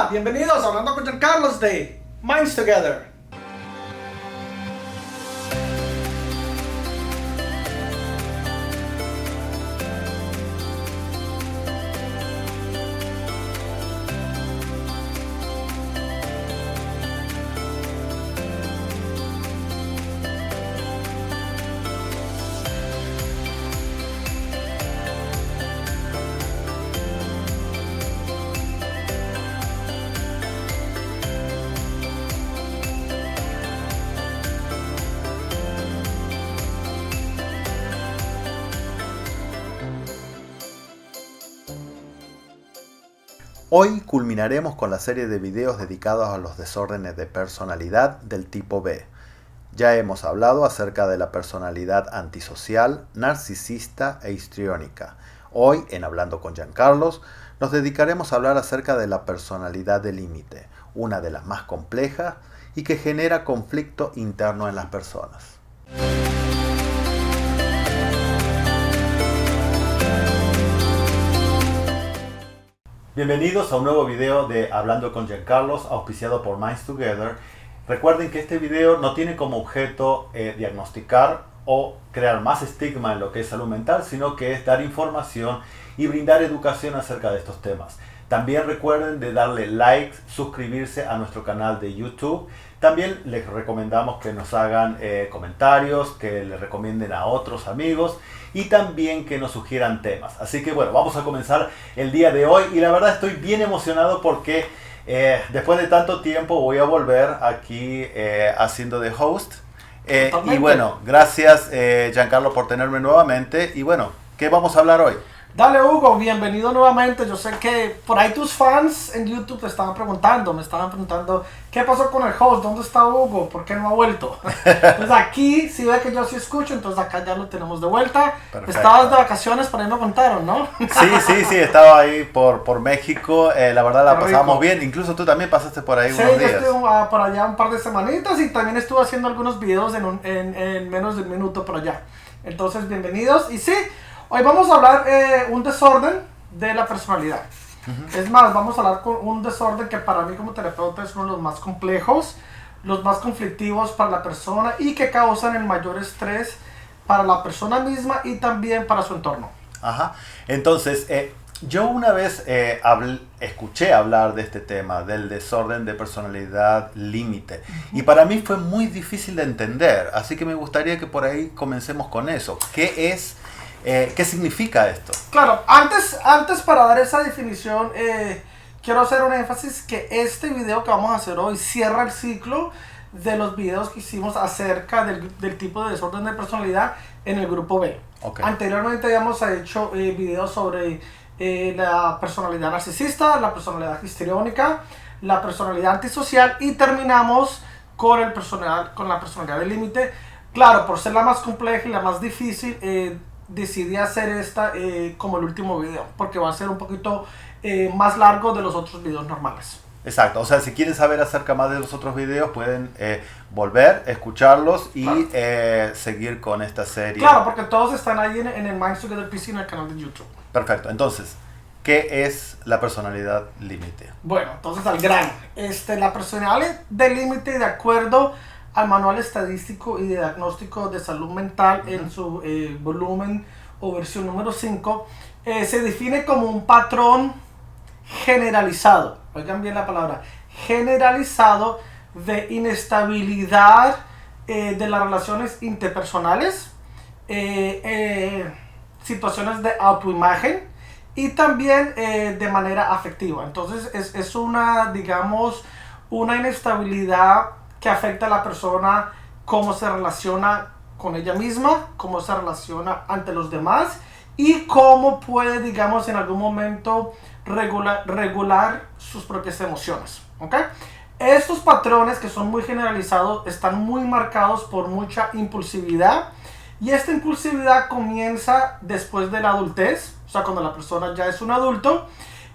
Hola, bienvenidos a Hablando con Giancarlos de Minds Together. Hoy culminaremos con la serie de videos dedicados a los desórdenes de personalidad del tipo B. Ya hemos hablado acerca de la personalidad antisocial, narcisista e histriónica. Hoy, en Hablando con Giancarlos, nos dedicaremos a hablar acerca de la personalidad de límite, una de las más complejas y que genera conflicto interno en las personas. Bienvenidos a un nuevo video de Hablando con Giancarlos, auspiciado por Minds Together. Recuerden que este video no tiene como objeto diagnosticar o crear más estigma en lo que es salud mental, sino que es dar información y brindar educación acerca de estos temas. También recuerden de darle like, suscribirse a nuestro canal de YouTube. También les recomendamos que nos hagan comentarios, que le recomienden a otros amigos y también que nos sugieran temas. Así que bueno, vamos a comenzar el día de hoy y la verdad estoy bien emocionado porque después de tanto tiempo voy a volver aquí haciendo de host. Y bueno, gracias Giancarlo por tenerme nuevamente. Y bueno, ¿qué vamos a hablar hoy? Dale, Hugo, bienvenido nuevamente. Yo sé que por ahí tus fans en YouTube me estaban preguntando qué pasó con el host, dónde está Hugo, por qué no ha vuelto. Entonces aquí, si ve que yo sí escucho, entonces acá ya lo tenemos de vuelta. Perfecto. Estabas de vacaciones, por ahí me contaron, ¿no? Sí, estaba ahí por México, la verdad la Qué pasamos rico. bien, incluso tú también pasaste por ahí Sí, unos yo días. estuve por allá un par de semanitas y también estuve haciendo algunos videos en menos de un minuto por allá. Entonces, bienvenidos. Y sí, hoy vamos a hablar un desorden de la personalidad. Es más, vamos a hablar con un desorden que para mí como terapeuta es uno de los más complejos, los más conflictivos para la persona y que causan el mayor estrés para la persona misma y también para su entorno. Ajá. Entonces, yo una vez escuché hablar de este tema, del desorden de personalidad límite, y para mí fue muy difícil de entender, así que me gustaría que por ahí comencemos con eso. ¿Qué es? ¿Qué significa esto? Claro, antes para dar esa definición, quiero hacer un énfasis que este video que vamos a hacer hoy cierra el ciclo de los videos que hicimos acerca del tipo de desorden de personalidad en el grupo B. Okay. Anteriormente habíamos hecho videos sobre la personalidad narcisista, la personalidad histriónica, la personalidad antisocial y terminamos con la personalidad de límite. Claro, por ser la más compleja y la más difícil, decidí hacer esta como el último video porque va a ser un poquito más largo de los otros videos normales. Exacto, o sea, si quieren saber acerca más de los otros videos pueden volver, escucharlos y claro, seguir con esta serie. Claro, porque todos están ahí en el Minds Together PC en el canal de YouTube. Perfecto, entonces, ¿qué es la personalidad límite? Bueno, entonces al grano. La personalidad de límite, de acuerdo al Manual Estadístico y de Diagnóstico de Salud Mental, en su volumen o versión número 5, se define como un patrón generalizado, oigan bien la palabra, generalizado de inestabilidad de las relaciones interpersonales, situaciones de autoimagen y también de manera afectiva. Entonces es una, digamos, una inestabilidad que afecta a la persona, cómo se relaciona con ella misma, cómo se relaciona ante los demás y cómo puede, digamos, en algún momento regular sus propias emociones. ¿Okay? Estos patrones que son muy generalizados están muy marcados por mucha impulsividad y esta impulsividad comienza después de la adultez, o sea, cuando la persona ya es un adulto,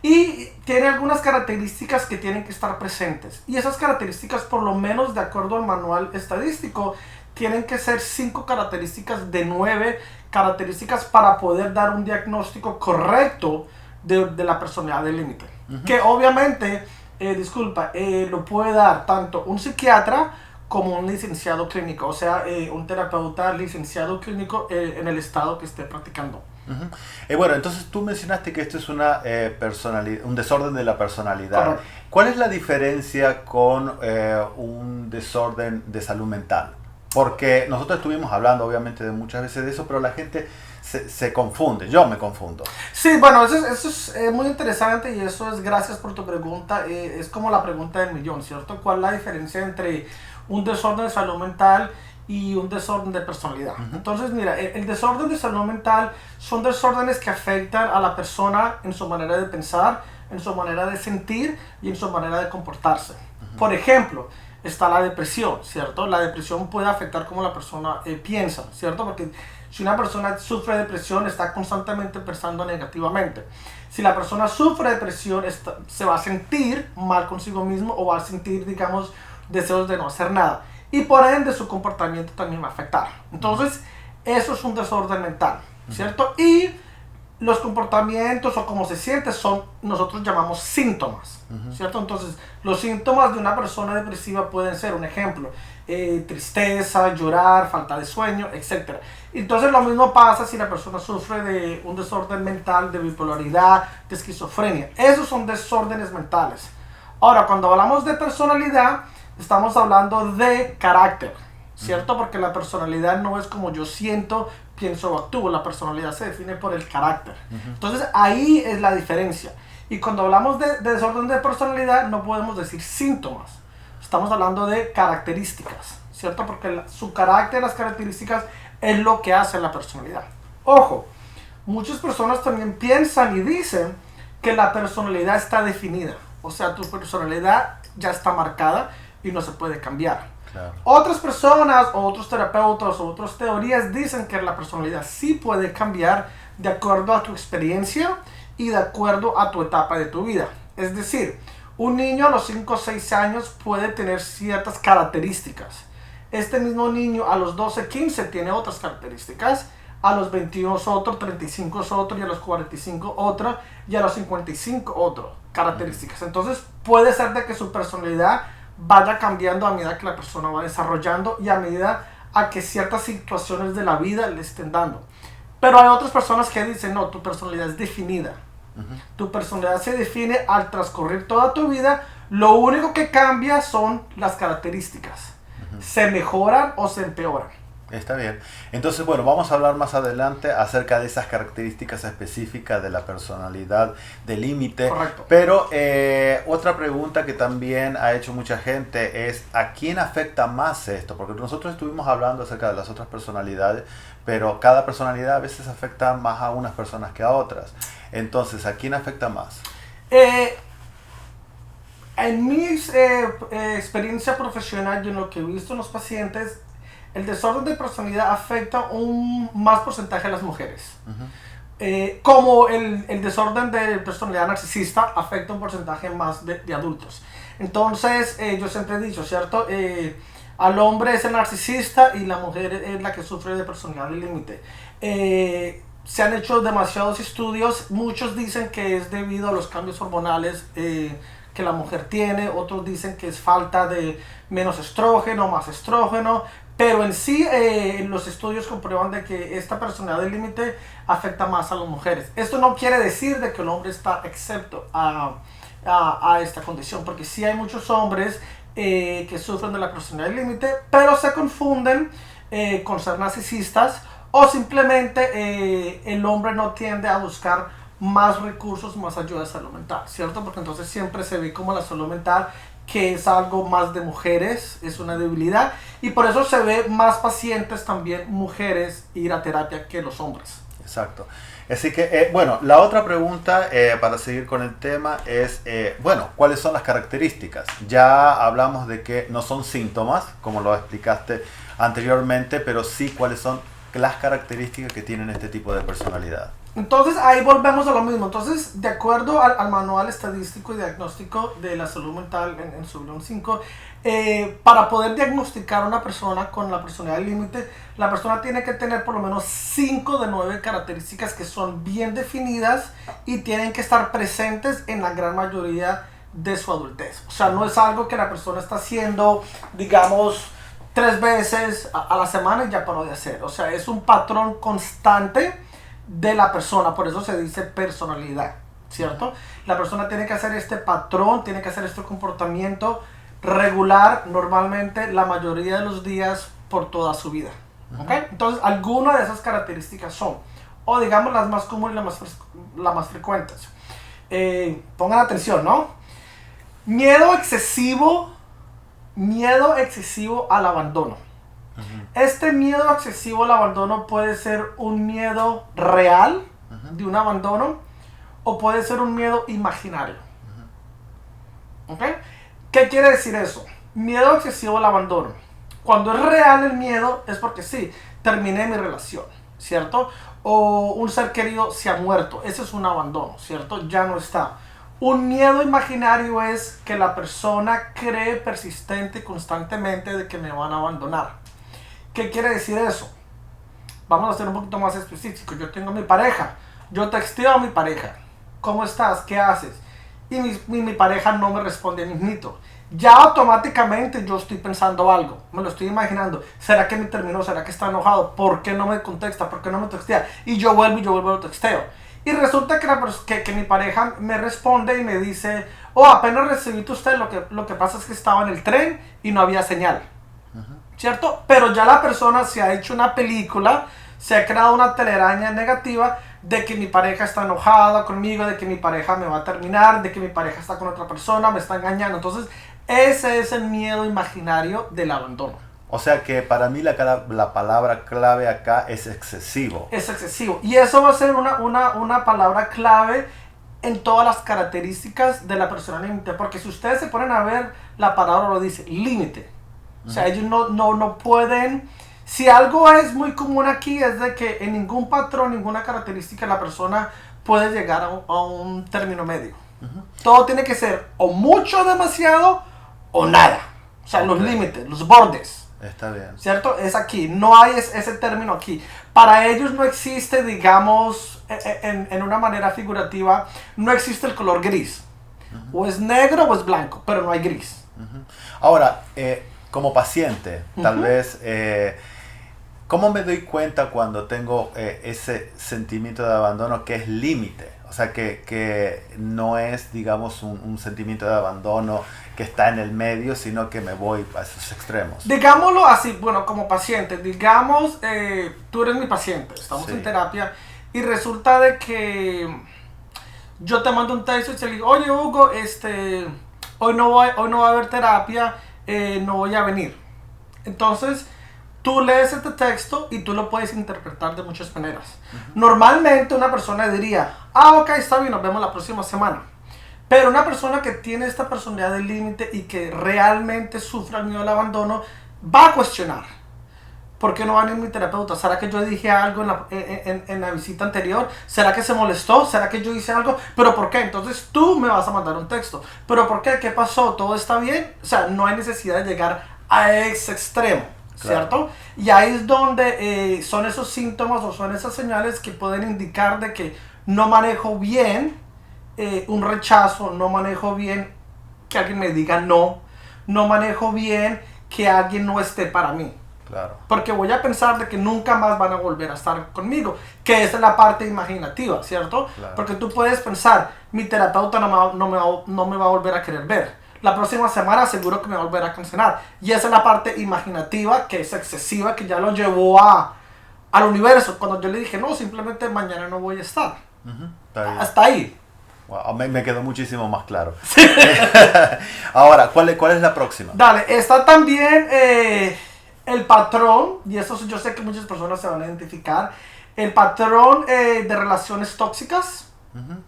y tiene algunas características que tienen que estar presentes. Y esas características, por lo menos de acuerdo al manual estadístico, tienen que ser 5 características de 9 características para poder dar un diagnóstico correcto de la personalidad del límite. Que obviamente lo puede dar tanto un psiquiatra como un licenciado clínico, o sea, un terapeuta licenciado clínico en el estado que esté practicando. Ujú. Bueno, entonces tú mencionaste que esto es una un desorden de la personalidad. Correcto. ¿Cuál es la diferencia con un desorden de salud mental? Porque nosotros estuvimos hablando obviamente de muchas veces de eso, pero la gente se confunde, yo me confundo. Sí, bueno, eso es muy interesante y eso es gracias por tu pregunta. Es como la pregunta del millón, ¿cierto? ¿Cuál es la diferencia entre un desorden de salud mental y un desorden de personalidad? Ujú. Entonces, mira, el desorden de salud mental son desórdenes que afectan a la persona en su manera de pensar, en su manera de sentir y en su manera de comportarse. Por ejemplo, está la depresión, ¿cierto? La depresión puede afectar cómo la persona piensa, ¿cierto? Porque si una persona sufre depresión, está constantemente pensando negativamente. Si la persona sufre depresión, se va a sentir mal consigo mismo o va a sentir, digamos, deseos de no hacer nada. Y por ende, su comportamiento también va a afectar. Entonces, eso es un desorden mental, ¿cierto? Y los comportamientos o cómo se siente nosotros llamamos síntomas, ¿cierto? Entonces, los síntomas de una persona depresiva pueden ser, un ejemplo, tristeza, llorar, falta de sueño, etc. Entonces, lo mismo pasa si la persona sufre de un desorden mental, de bipolaridad, de esquizofrenia. Esos son desórdenes mentales. Ahora, cuando hablamos de personalidad, estamos hablando de carácter, ¿cierto? Porque la personalidad no es como yo siento, pienso o actúo. La personalidad se define por el carácter. Entonces ahí es la diferencia. Y cuando hablamos de desorden de personalidad no podemos decir síntomas. Estamos hablando de características, ¿cierto? Porque su carácter, las características es lo que hace la personalidad. Ojo, muchas personas también piensan y dicen que la personalidad está definida. O sea, tu personalidad ya está marcada y no se puede cambiar. Claro. Otras personas o otros terapeutas o otras teorías dicen que la personalidad sí puede cambiar de acuerdo a tu experiencia y de acuerdo a tu etapa de tu vida. Es decir, un niño a los 5 o 6 años puede tener ciertas características. Este mismo niño a los 12, 15 tiene otras características. A los 21 es otro, 35 es otro, y a los 45 otra, y a los 55 otro características. Entonces puede ser de que su personalidad vaya cambiando a medida que la persona va desarrollando y a medida a que ciertas situaciones de la vida le estén dando. Pero hay otras personas que dicen, no, tu personalidad es definida. Tu personalidad se define al transcurrir toda tu vida. Lo único que cambia son las características. Se mejoran o se empeoran. Está bien. Entonces, bueno, vamos a hablar más adelante acerca de esas características específicas de la personalidad de límite. Correcto. Pero otra pregunta que también ha hecho mucha gente es, ¿a quién afecta más esto? Porque nosotros estuvimos hablando acerca de las otras personalidades, pero cada personalidad a veces afecta más a unas personas que a otras. Entonces, ¿a quién afecta más? En mi experiencia profesional y en lo que he visto en los pacientes, el desorden de personalidad afecta un más porcentaje a las mujeres. Como el desorden de personalidad narcisista afecta un porcentaje más de adultos. Entonces, yo siempre he dicho, ¿cierto? Al hombre es el narcisista y la mujer es la que sufre de personalidad de límite. Se han hecho demasiados estudios, muchos dicen que es debido a los cambios hormonales que la mujer tiene, otros dicen que es falta de menos estrógeno, más estrógeno, pero en sí los estudios comprueban de que esta personalidad de límite afecta más a las mujeres. Esto no quiere decir de que el hombre está excepto a esta condición, porque sí hay muchos hombres que sufren de la personalidad de límite, pero se confunden con ser narcisistas o simplemente el hombre no tiende a buscar más recursos, más ayuda de salud mental, ¿cierto? Porque entonces siempre se ve como la salud mental que es algo más de mujeres, es una debilidad, y por eso se ve más pacientes también mujeres ir a terapia que los hombres. Exacto. Así que, bueno, la otra pregunta para seguir con el tema es, bueno, ¿cuáles son las características? Ya hablamos de que no son síntomas, como lo explicaste anteriormente, pero sí cuáles son las características que tienen este tipo de personalidad. Entonces ahí volvemos a lo mismo. Entonces, de acuerdo al Manual Estadístico y Diagnóstico de la Salud Mental en su volumen 5, para poder diagnosticar a una persona con la personalidad límite, la persona tiene que tener por lo menos 5 de 9 características que son bien definidas y tienen que estar presentes en la gran mayoría de su adultez. O sea, no es algo que la persona está haciendo, digamos, 3 veces a la semana y ya paró de hacer. O sea, es un patrón constante de la persona, por eso se dice personalidad, ¿cierto? La persona tiene que hacer este patrón, tiene que hacer este comportamiento regular, normalmente la mayoría de los días por toda su vida. ¿Ok? Entonces, algunas de esas características son, o digamos las más comunes y las más frecuentes. Pongan atención, ¿no? Miedo excesivo al abandono. Este miedo excesivo al abandono puede ser un miedo real de un abandono o puede ser un miedo imaginario. ¿Ok? ¿Qué quiere decir eso? Miedo excesivo al abandono. Cuando es real el miedo es porque sí, terminé mi relación, ¿cierto? O un ser querido se ha muerto. Ese es un abandono, ¿cierto? Ya no está. Un miedo imaginario es que la persona cree persistente y constantemente de que me van a abandonar. ¿Qué quiere decir eso? Vamos a ser un poquito más específicos. Yo tengo a mi pareja. Yo texteo a mi pareja. ¿Cómo estás? ¿Qué haces? Y mi pareja no me responde mismito. Ya automáticamente yo estoy pensando algo. Me lo estoy imaginando. ¿Será que me terminó? ¿Será que está enojado? ¿Por qué no me contesta? ¿Por qué no me textea? Y yo vuelvo y lo texteo. Y resulta que mi pareja me responde y me dice, oh, apenas recibí usted, lo que pasa es que estaba en el tren y no había señal. ¿Cierto? Pero ya la persona se ha hecho una película, se ha creado una telaraña negativa de que mi pareja está enojada conmigo, de que mi pareja me va a terminar, de que mi pareja está con otra persona, me está engañando. Entonces, ese es el miedo imaginario del abandono. O sea que para mí la palabra clave acá es excesivo. Es excesivo. Y eso va a ser una palabra clave en todas las características de la persona límite. Porque si ustedes se ponen a ver, la palabra lo dice, límite. O sea, ellos no pueden... Si algo es muy común aquí es de que en ningún patrón, ninguna característica la persona puede llegar a un término medio. Todo tiene que ser o mucho, demasiado o nada. O sea, los límites, los bordes. Está bien. ¿Cierto? Es aquí. No hay ese término aquí. Para ellos no existe, digamos, en una manera figurativa, no existe el color gris. O es negro o es blanco, pero no hay gris. Ahora, como paciente, tal vez, ¿cómo me doy cuenta cuando tengo ese sentimiento de abandono que es límite? O sea, que no es, digamos, un sentimiento de abandono que está en el medio, sino que me voy a esos extremos. Digámoslo así, bueno, como paciente, digamos, tú eres mi paciente, estamos en terapia, y resulta de que yo te mando un texto y te digo, oye Hugo, hoy no va a haber terapia, no voy a venir. Entonces, tú lees este texto y tú lo puedes interpretar de muchas maneras. Normalmente una persona diría, ok, está bien, nos vemos la próxima semana. Pero una persona que tiene esta personalidad del límite y que realmente sufre el miedo al abandono, va a cuestionar. ¿Por qué no va a venir mi terapeuta? ¿Será que yo dije algo en la visita anterior? ¿Será que se molestó? ¿Será que yo hice algo? ¿Pero por qué? Entonces tú me vas a mandar un texto. ¿Pero por qué? ¿Qué pasó? ¿Todo está bien? O sea, no hay necesidad de llegar a ese extremo, ¿cierto? Claro. Y ahí es donde son esos síntomas o son esas señales que pueden indicar de que no manejo bien un rechazo, no manejo bien que alguien me diga no manejo bien que alguien no esté para mí. Claro. Porque voy a pensar de que nunca más van a volver a estar conmigo, que esa es la parte imaginativa, ¿cierto? Claro. Porque tú puedes pensar, mi terapeuta no me va a volver a querer ver. La próxima semana seguro que me va a volver a cancelar. Y esa es la parte imaginativa, que es excesiva, que ya lo llevó al universo. Cuando yo le dije, no, simplemente mañana no voy a estar. Hasta ahí. Wow, me quedó muchísimo más claro. Ahora, ¿cuál es la próxima? Dale, está también el patrón, y eso yo sé que muchas personas se van a identificar, el patrón de relaciones tóxicas,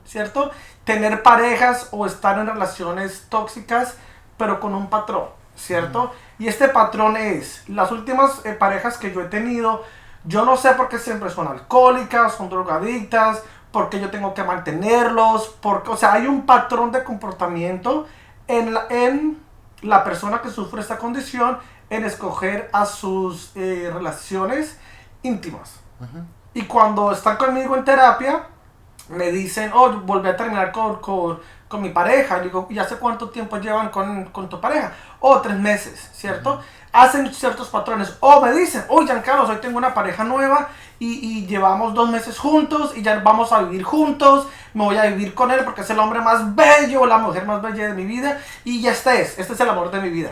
¿cierto? Tener parejas o estar en relaciones tóxicas, pero con un patrón, ¿cierto? Y este patrón es, las últimas parejas que yo he tenido, yo no sé por qué siempre son alcohólicas, son drogadictas, porque yo tengo que mantenerlos, o sea, hay un patrón de comportamiento en la persona que sufre esta condición en escoger a sus relaciones íntimas. Y cuando están conmigo en terapia, me dicen, oh, volví a terminar con con mi pareja. Y digo, ¿y hace cuánto tiempo llevan con tu pareja? Oh, 3 meses, ¿cierto? Hacen ciertos patrones. O me dicen, oh, Giancarlo, hoy tengo una pareja nueva y llevamos 2 meses juntos y ya vamos a vivir juntos. Me voy a vivir con él porque es el hombre más bello, la mujer más bella de mi vida. Y ya este es el amor de mi vida.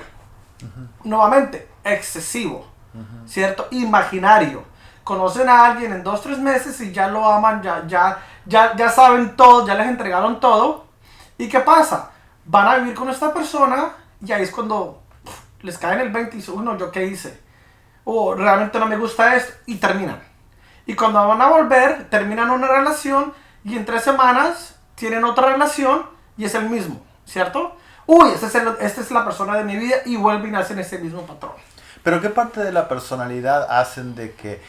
Nuevamente, excesivo, ¿cierto? Imaginario. Conocen a alguien en 2, 3 meses y ya lo aman, ya saben todo, ya les entregaron todo. ¿Y qué pasa? Van a vivir con esta persona y ahí es cuando les caen el 20 y dicen, no, ¿yo qué hice? O realmente no me gusta esto, y terminan. Y cuando van a volver, terminan una relación y en 3 semanas tienen otra relación y es el mismo, ¿cierto? Uy, esta es la persona de mi vida, y vuelven y hacen ese mismo patrón. Pero ¿qué parte de la personalidad hacen de que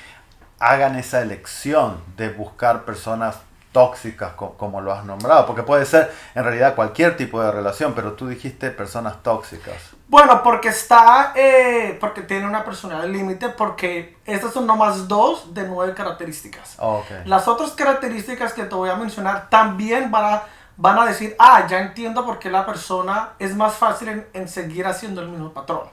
hagan esa elección de buscar personas tóxicas, como lo has nombrado? Porque puede ser en realidad cualquier tipo de relación, pero tú dijiste personas tóxicas. Bueno, porque porque tiene una personalidad límite, porque estas son nomás 2 de 9 características. Oh, okay. Las otras características que te voy a mencionar también van a decir, ya entiendo por qué la persona es más fácil en seguir haciendo el mismo patrón.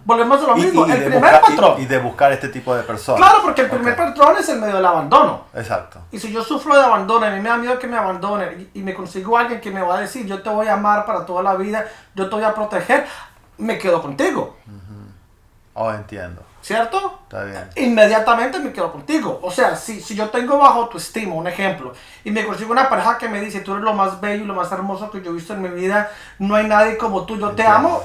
Volvemos a lo mismo, el primer patrón. Y de buscar este tipo de personas. Claro, porque el primer patrón es el medio del abandono. Exacto. Y si yo sufro de abandono, a mí me da miedo que me abandone, y me consigo a alguien que me va a decir, yo te voy a amar para toda la vida, yo te voy a proteger, me quedo contigo. Oh, entiendo. ¿Cierto? Está bien. Inmediatamente me quedo contigo. O sea, si yo tengo bajo autoestima, un ejemplo, y me consigo una pareja que me dice, tú eres lo más bello y lo más hermoso que yo he visto en mi vida, no hay nadie como tú, yo te amo,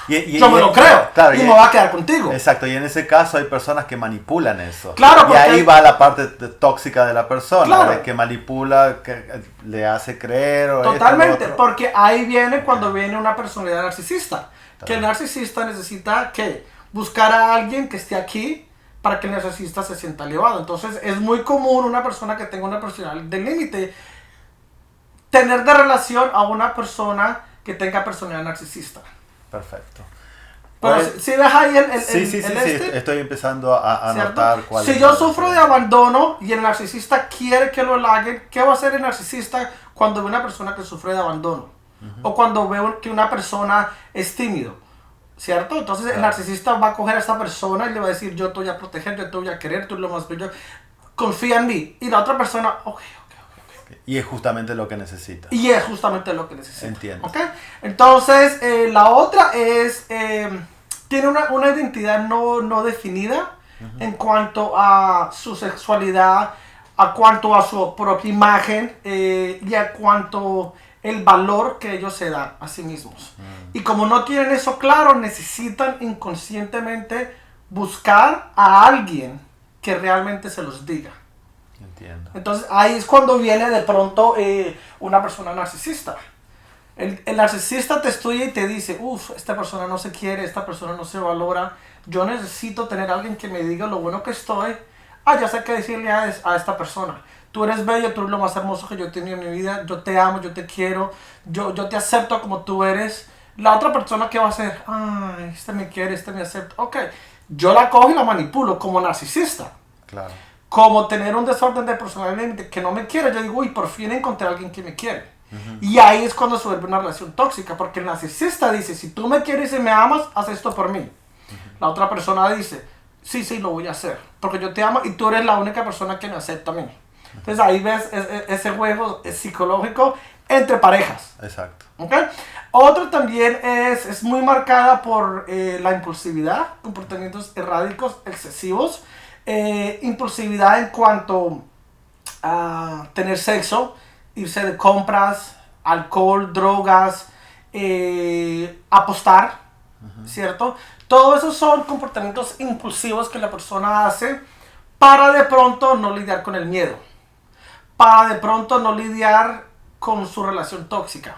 yo me lo creo, claro, y me voy a quedar contigo. Exacto, y en ese caso hay personas que manipulan eso. Claro, y ahí va la parte tóxica de la persona, claro, que manipula, que le hace creer. O totalmente, esto, porque ahí viene cuando viene una personalidad narcisista. Que el narcisista necesita buscar a alguien que esté aquí para que el narcisista se sienta elevado. Entonces es muy común una persona que tenga una personalidad de límite tener de relación a una persona que tenga personalidad narcisista. Perfecto. Pero si ves ahí sí, estoy empezando a notar cuál es. Si yo sufro de abandono y el narcisista quiere que lo halaguen, ¿qué va a hacer el narcisista cuando ve una persona que sufre de abandono? O cuando ve que una persona es tímido, ¿cierto? Entonces el narcisista va a coger a esta persona y le va a decir, yo te voy a proteger, yo te voy a querer, tú eres lo más bello, confía en mí. Y la otra persona, ok. Y es justamente lo que necesita. Entiendo. ¿Okay? Entonces, la otra es, tiene una identidad no definida en cuanto a su sexualidad, a cuanto a su propia imagen y a cuanto el valor que ellos se dan a sí mismos. Y como no tienen eso claro, necesitan inconscientemente buscar a alguien que realmente se los diga. Entiendo. Entonces ahí es cuando viene de pronto una persona narcisista. El narcisista te estudia y te dice, esta persona no se quiere, esta persona no se valora, yo necesito tener a alguien que me diga lo bueno que estoy. Ya sé qué decirle a esta persona. Tú eres bello, tú eres lo más hermoso que yo he tenido en mi vida, yo te amo, yo te quiero, yo te acepto como tú eres. La otra persona, ¿qué va a hacer? Este me quiere, este me acepta. Ok, yo la cojo y la manipulo como narcisista. Claro. Como tener un desorden de personalidad que no me quiere, yo digo, por fin encontré a alguien que me quiere. Y ahí es cuando se vuelve una relación tóxica, porque el narcisista dice, si tú me quieres y me amas, haz esto por mí. La otra persona dice, sí, lo voy a hacer, porque yo te amo y tú eres la única persona que me acepta a mí. Entonces ahí ves ese juego psicológico entre parejas. Exacto. ¿Okay? Otro también es muy marcada por la impulsividad, comportamientos erráticos, excesivos. Impulsividad en cuanto a tener sexo, irse de compras, alcohol, drogas, apostar, ¿cierto? Todo eso son comportamientos impulsivos que la persona hace para de pronto no lidiar con el miedo, para de pronto no lidiar con su relación tóxica,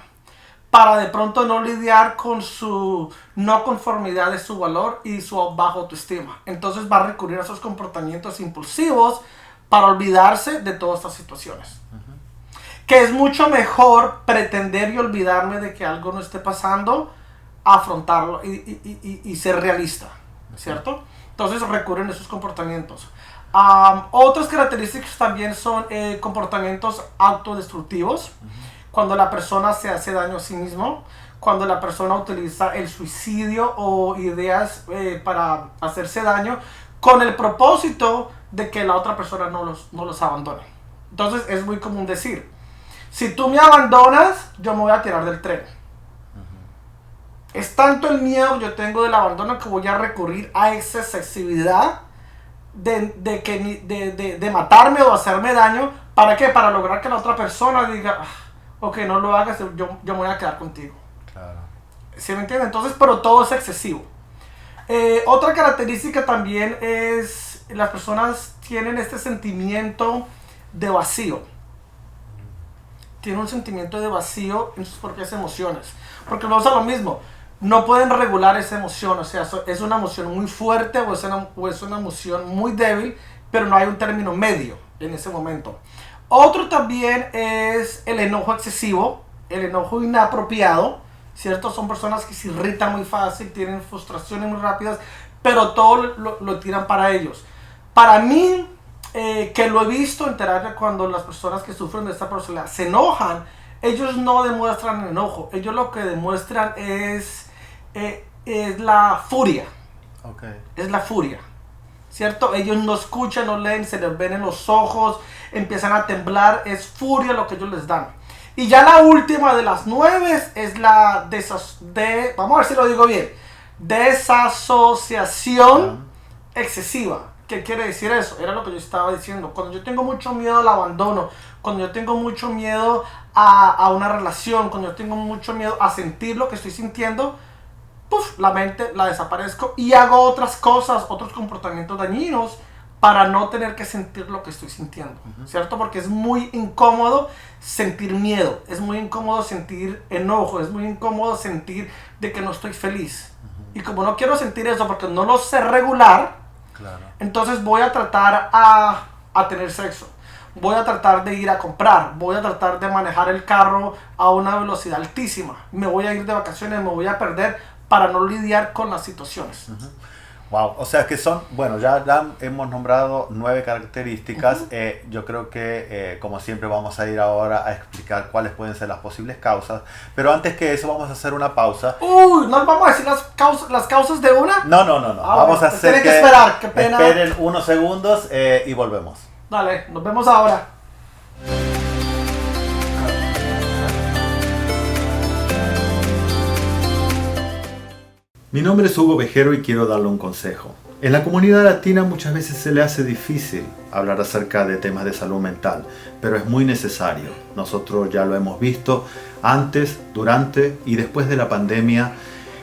para de pronto no lidiar con su no conformidad de su valor y su baja autoestima. Entonces va a recurrir a esos comportamientos impulsivos para olvidarse de todas estas situaciones. Que es mucho mejor pretender y olvidarme de que algo no esté pasando, afrontarlo y ser realista, ¿cierto? Entonces recurren a esos comportamientos. Otras características también son comportamientos autodestructivos. cuando la persona se hace daño a sí mismo, cuando la persona utiliza el suicidio o ideas para hacerse daño con el propósito de que la otra persona no los abandone. Entonces es muy común decir, si tú me abandonas, yo me voy a tirar del tren. Es tanto el miedo que yo tengo del abandono que voy a recurrir a esa excesividad de matarme o hacerme daño. ¿Para qué? Para lograr que la otra persona diga, ok, no lo hagas, yo me voy a quedar contigo. Claro. ¿Sí me entiende? Entonces, pero todo es excesivo. Otra característica también es, las personas tienen este sentimiento de vacío. Tienen un sentimiento de vacío en sus propias emociones. Porque no es lo mismo. No pueden regular esa emoción, o sea, es una emoción muy fuerte o es una emoción muy débil, pero no hay un término medio en ese momento. Otro también es el enojo excesivo, el enojo inapropiado, ¿cierto? Son personas que se irritan muy fácil, tienen frustraciones muy rápidas, pero todo lo tiran para ellos. Para mí, que lo he visto en terapia, cuando las personas que sufren de esta personalidad se enojan, ellos no demuestran enojo, ellos lo que demuestran es la furia. Okay. Es la furia, ¿cierto? Ellos no escuchan, no leen, se les ven en los ojos, empiezan a temblar, es furia lo que ellos les dan. Y ya la última de las 9 es la vamos a ver si lo digo bien, desasociación excesiva. ¿Qué quiere decir eso? Era lo que yo estaba diciendo. Cuando yo tengo mucho miedo al abandono, cuando yo tengo mucho miedo a una relación, cuando yo tengo mucho miedo a sentir lo que estoy sintiendo, puff, la mente la desaparezco y hago otras cosas, otros comportamientos dañinos para no tener que sentir lo que estoy sintiendo, ¿cierto? Porque es muy incómodo sentir miedo, es muy incómodo sentir enojo, es muy incómodo sentir de que no estoy feliz. Y como no quiero sentir eso porque no lo sé regular, claro, entonces voy a tratar a tener sexo. Voy a tratar de ir a comprar, voy a tratar de manejar el carro a una velocidad altísima. Me voy a ir de vacaciones, me voy a perder para no lidiar con las situaciones. Wow, o sea que son, bueno, ya hemos nombrado 9 características. Yo creo que, como siempre, vamos a ir ahora a explicar cuáles pueden ser las posibles causas. Pero antes que eso, vamos a hacer una pausa. Uy, ¿no vamos a decir las causas de una? No. Vamos a hacer tienen que esperar, qué pena. Esperen unos segundos y volvemos. Dale, nos vemos ahora. Mi nombre es Hugo Vejero y quiero darle un consejo. En la comunidad latina muchas veces se le hace difícil hablar acerca de temas de salud mental, pero es muy necesario. Nosotros ya lo hemos visto antes, durante y después de la pandemia,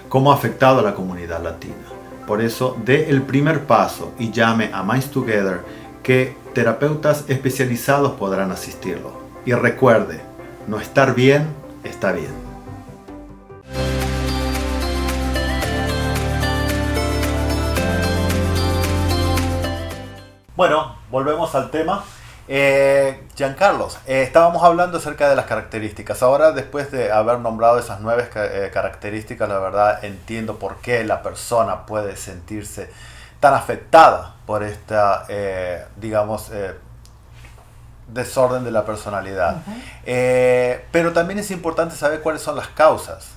cómo ha afectado a la comunidad latina. Por eso, dé el primer paso y llame a Minds Together, que terapeutas especializados podrán asistirlo. Y recuerde, no estar bien, está bien. Bueno, volvemos al tema. Giancarlos, estábamos hablando acerca de las características. Ahora, después de haber nombrado esas 9 características, la verdad entiendo por qué la persona puede sentirse tan afectada por esta, desorden de la personalidad. Pero también es importante saber cuáles son las causas.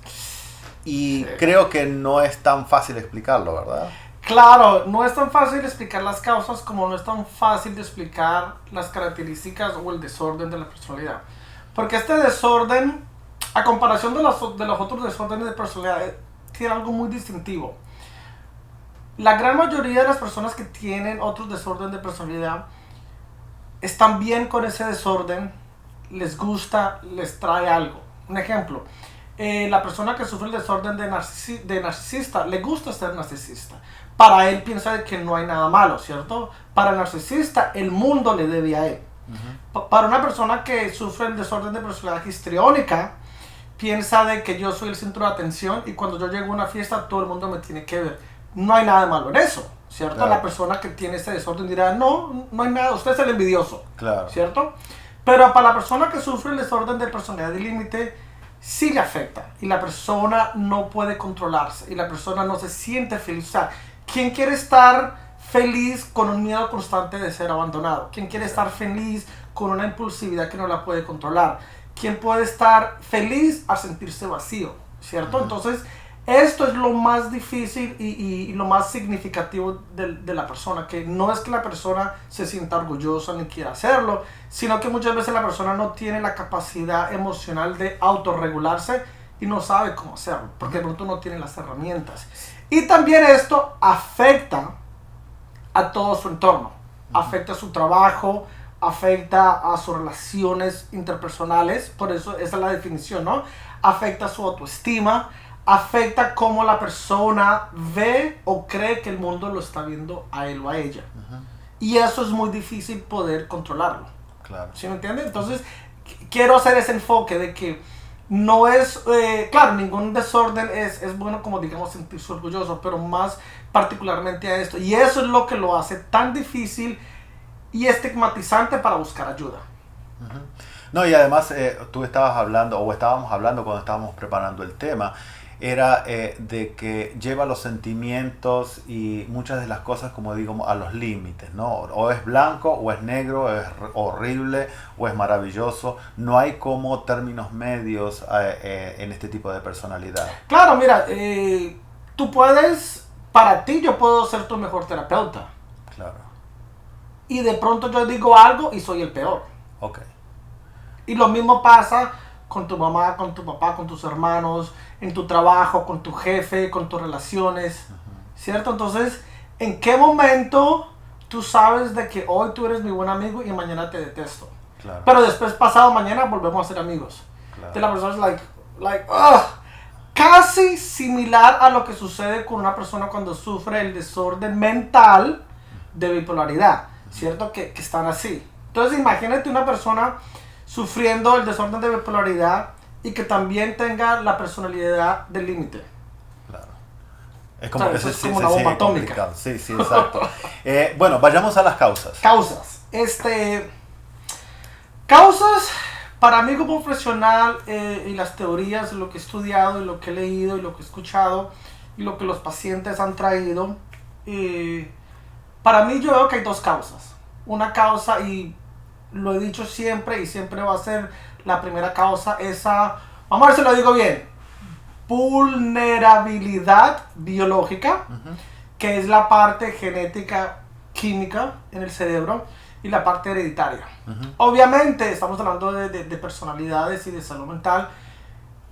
Y sí, creo que no es tan fácil explicarlo, ¿verdad? Claro, no es tan fácil explicar las causas como no es tan fácil de explicar las características o el desorden de la personalidad. Porque este desorden, a comparación de los otros desórdenes de personalidad, tiene algo muy distintivo. La gran mayoría de las personas que tienen otros desórdenes de personalidad están bien con ese desorden, les gusta, les trae algo. Un ejemplo, la persona que sufre el desorden de narcisista, le gusta ser narcisista. Para él piensa que no hay nada malo, ¿cierto? Para el narcisista, el mundo le debe a él. Para una persona que sufre el desorden de personalidad histriónica, piensa de que yo soy el centro de atención y cuando yo llego a una fiesta todo el mundo me tiene que ver. No hay nada malo en eso, ¿cierto? Claro. La persona que tiene ese desorden dirá, no hay nada, usted es el envidioso, claro, ¿cierto? Pero para la persona que sufre el desorden de personalidad de límite, sí le afecta y la persona no puede controlarse y la persona no se siente feliz. O sea, ¿quién quiere estar feliz con un miedo constante de ser abandonado? ¿Quién quiere estar feliz con una impulsividad que no la puede controlar? quien puede estar feliz a sentirse vacío, ¿cierto? Entonces, esto es lo más difícil y lo más significativo de la persona, que no es que la persona se sienta orgullosa ni quiera hacerlo, sino que muchas veces la persona no tiene la capacidad emocional de autorregularse y no sabe cómo hacerlo, porque de pronto no tiene las herramientas. Y también esto afecta a todo su entorno, afecta a su trabajo, afecta a sus relaciones interpersonales, por eso esa es la definición, ¿no? Afecta a su autoestima, afecta cómo la persona ve o cree que el mundo lo está viendo a él o a ella. Y eso es muy difícil poder controlarlo. Claro. ¿Sí me entiende? Entonces, quiero hacer ese enfoque de que no es, claro, ningún desorden es bueno, como digamos, sentirse orgulloso, pero más particularmente a esto. Y eso es lo que lo hace tan difícil y estigmatizante para buscar ayuda. No, y además tú estabas hablando, o estábamos hablando cuando estábamos preparando el tema, era de que lleva los sentimientos y muchas de las cosas, como digo, a los límites, ¿no? O es blanco, o es negro, o es horrible, o es maravilloso. No hay como términos medios en este tipo de personalidad. Claro, mira, tú puedes, para ti yo puedo ser tu mejor terapeuta. Claro. Y de pronto yo digo algo y soy el peor. Ok. Y lo mismo pasa con tu mamá, con tu papá, con tus hermanos, en tu trabajo, con tu jefe, con tus relaciones, ¿cierto? Entonces, ¿en qué momento tú sabes de que hoy tú eres mi buen amigo y mañana te detesto? Claro. Pero después, pasado mañana, volvemos a ser amigos. Claro. Entonces la persona es like, ugh. Casi similar a lo que sucede con una persona cuando sufre el desorden mental de bipolaridad, ¿cierto? Que están así. Entonces, imagínate una persona sufriendo el desorden de bipolaridad y que también tenga la personalidad del límite. Claro. Es como, que es como una bomba atómica. Sí, sí, exacto. Bueno, vayamos a las causas. Causas. Causas, para mí como profesional, y las teorías, lo que he estudiado, y lo que he leído, y lo que he escuchado, y lo que los pacientes han traído, para mí yo veo que hay dos causas. Una causa, y lo he dicho siempre y siempre va a ser la primera causa, esa, vamos a ver si lo digo bien, vulnerabilidad biológica, que es la parte genética química en el cerebro y la parte hereditaria. Obviamente estamos hablando de personalidades y de salud mental.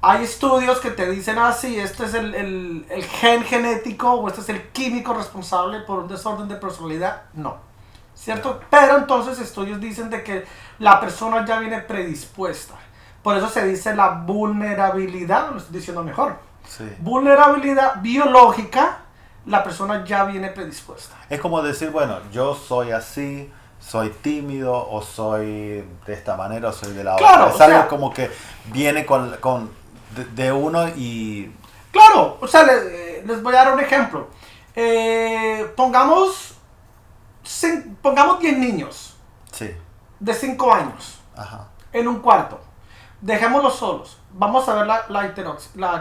Hay estudios que te dicen así, este es el gen genético o este es el químico responsable por un desorden de personalidad. No. ¿Cierto? Pero entonces estudios dicen de que la persona ya viene predispuesta. Por eso se dice la vulnerabilidad, lo estoy diciendo mejor. Sí. Vulnerabilidad biológica, la persona ya viene predispuesta. Es como decir, bueno, yo soy así, soy tímido, o soy de esta manera, o soy de la otra. Claro, es algo como que viene de uno y... Claro, o sea, les voy a dar un ejemplo. Pongamos 10 niños, sí, de 5 años, ajá, en un cuarto. Dejémoslos solos. Vamos a ver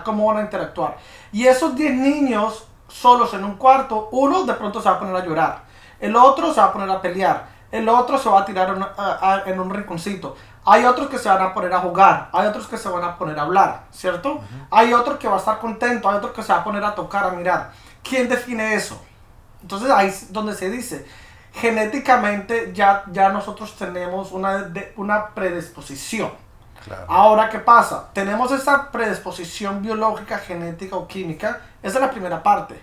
cómo van a interactuar. Y esos 10 niños solos en un cuarto, uno de pronto se va a poner a llorar. El otro se va a poner a pelear. El otro se va a tirar en un rinconcito. Hay otros que se van a poner a jugar. Hay otros que se van a poner a hablar, ¿cierto? Hay otro que va a estar contento. Hay otro que se va a poner a tocar, a mirar. ¿Quién define eso? Entonces ahí es donde se dice, genéticamente ya nosotros tenemos una predisposición. claro. Ahora, ¿qué pasa? Tenemos esa predisposición biológica, genética o química. Esa es la primera parte.